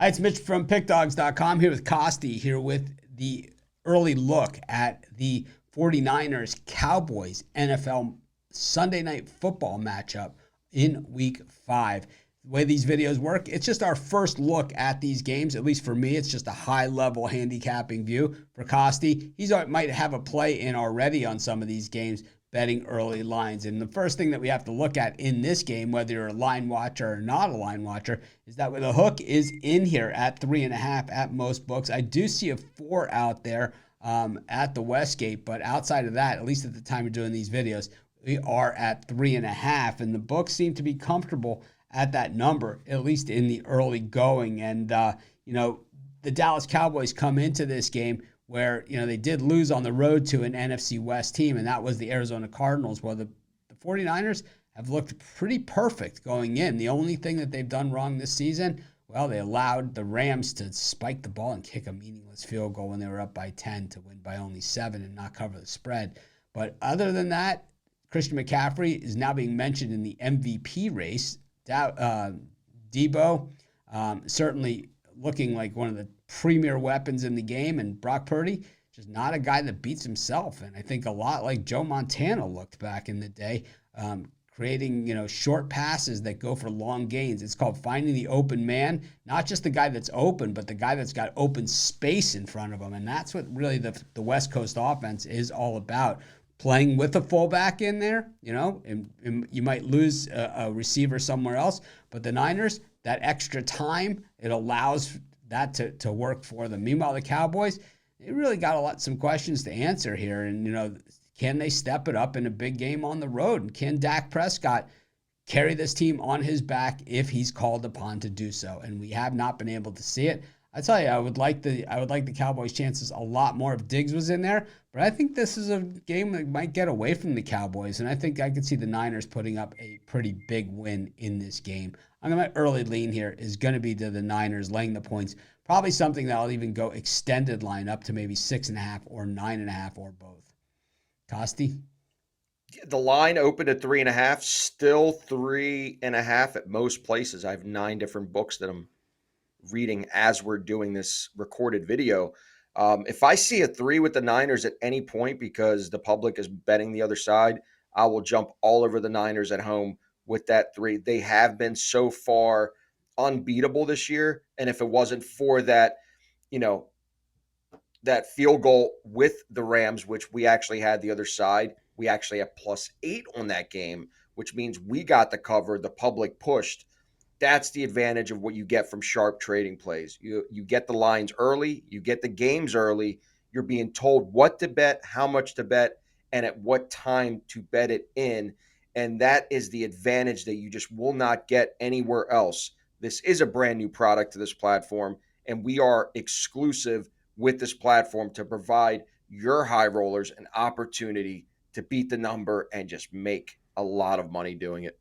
Hi, it's Mitch from Pickdawgz.com here with Costi here with the early look at the 49ers Cowboys NFL Sunday night football matchup in week 5. The way these videos work, it's just our first look at these games. At least for me, it's just a high-level handicapping view. For Costi, he might have a play in already on some of these games, betting early lines. And the first thing that we have to look at in this game, whether you're a line watcher or not a line watcher, is that the hook is in here at 3.5 at most books. I do see a 4 out there at the Westgate, but outside of that, at least at the time of doing these videos, we are at 3.5, and the books seem to be comfortable at that number, at least in the early going. And the Dallas Cowboys come into this game where they did lose on the road to an NFC West team, and that was the Arizona Cardinals. Well, the 49ers have looked pretty perfect going in. The only thing that they've done wrong this season, well, they allowed the Rams to spike the ball and kick a meaningless field goal when they were up by 10 to win by only 7 and not cover the spread. But other than that, Christian McCaffrey is now being mentioned in the MVP race. Debo certainly looking like one of the premier weapons in the game, and Brock Purdy just not a guy that beats himself. And I think a lot like Joe Montana looked back in the day, creating short passes that go for long gains. It's called finding the open man, not just the guy that's open, but the guy that's got open space in front of him. And that's what really the West Coast offense is all about. Playing with a fullback in there, and you might lose a receiver somewhere else, but the Niners, that extra time, it allows that to work for them. Meanwhile, the Cowboys, they really got some questions to answer here. And, can they step it up in a big game on the road? And can Dak Prescott carry this team on his back if he's called upon to do so? And we have not been able to see it. I tell you, I would like the Cowboys' chances a lot more if Diggs was in there. But I think this is a game that might get away from the Cowboys, and I think I could see the Niners putting up a pretty big win in this game. My early lean here is going to be to the Niners laying the points. Probably something that I'll even go extended line up to maybe 6.5 or 9.5 or both. Costi? The line opened at 3.5, still 3.5 at most places. I have 9 different books that I'm reading as we're doing this recorded video. If I see a 3 with the Niners at any point because the public is betting the other side, I will jump all over the Niners at home with that 3. They have been so far unbeatable this year, and if it wasn't for that, that field goal with the Rams, which we actually had the other side, we actually have +8 on that game, which means we got the cover, the public pushed. That's the advantage of what you get from sharp trading plays. You get the lines early, you get the games early, you're being told what to bet, how much to bet, and at what time to bet it in. And that is the advantage that you just will not get anywhere else. This is a brand new product to this platform, and we are exclusive with this platform to provide your high rollers an opportunity to beat the number and just make a lot of money doing it.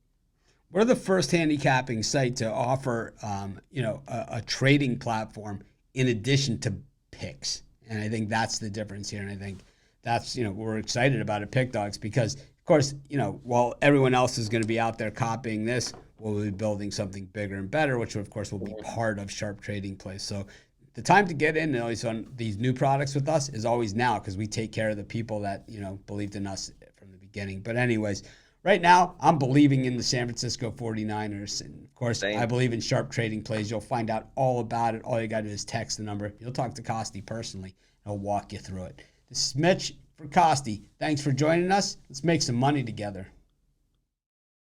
We're the first handicapping site to offer, a trading platform in addition to picks. And I think that's the difference here. And I think that's, we're excited about at Pickdawgz because, of course, while everyone else is going to be out there copying this, we'll be building something bigger and better, which, of course, will be part of sharp trading plays. So the time to get in on these new products with us is always now because we take care of the people that, believed in us from the beginning. But anyways, right now, I'm believing in the San Francisco 49ers. And, of course, Same. I believe in sharp trading plays. You'll find out all about it. All you got to do is text the number. You'll talk to Costi personally. He'll walk you through it. This is Mitch for Costi. Thanks for joining us. Let's make some money together.